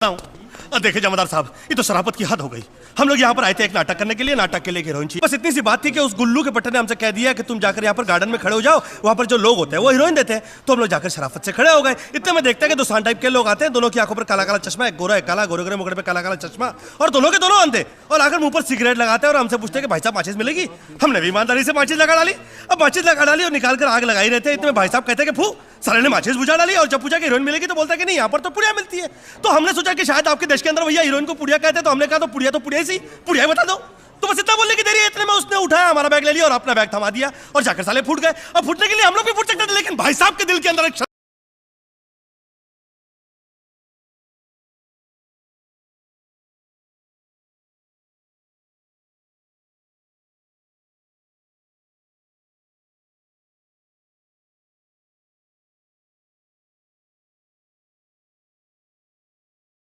बताऊं? देखिए जमादार साहब, ये तो शराफत की हद हो गई। हम लोग यहाँ पर आए थे एक नाटक करने के लिए, नाटक के लिए हीरोइन चाहिए। बस इतनी सी बात थी कि उस गुल्लू के पट्टे ने हमसे कह दिया कि तुम जाकर यहाँ पर गार्डन में खड़े हो जाओ, वहाँ पर जो लोग होते हैं वो हीरोइन देते हैं। तो हम लोग जाकर शराफत से खड़े हो गए। इतने में देखते हैं कि दोसान टाइप के लोग आते हैं, दोनों की आंखों पर काला काला चश्मा, एक गोरा एक काला, गोरे गोरे मुकड़े पे काला काला चश्मा, और दोनों के दोनों अंधे, और आकर मुंह पर सिगरेट लगाते हैं और हमसे पूछते हैं कि भाई साहब माचिस मिलेगी। हमने भी ईमानदारी से माचिस लगा डाली। अब माचिस लगा डाली और निकाल कर आग लगाई रहते हैं। इतने भाई साहब कहते हैं कि फू, सारे ने माचिस बुझा डाली। और जब पूछा कि हीरोइन मिलेगी तो बोलता है कि नहीं, यहाँ पर तो पुड़िया मिलती है। तो हमने सोचा कि शायद आपके देश के अंदर भैया हीरोइन को पुड़िया कहते हैं, तो हमने कहा तो पुड़िया ही सही, पुड़िया बता दो। तो बस इतना बोलने की देरी है, इतने में उसने उठाया, हमारा बैग ले लिया और अपना बैग थमा दिया और जाकर साले फूट गए। अब फूटने के लिए हम लोग भी फूट सकते थे, लेकिन भाई साहब के दिल के अंदर एक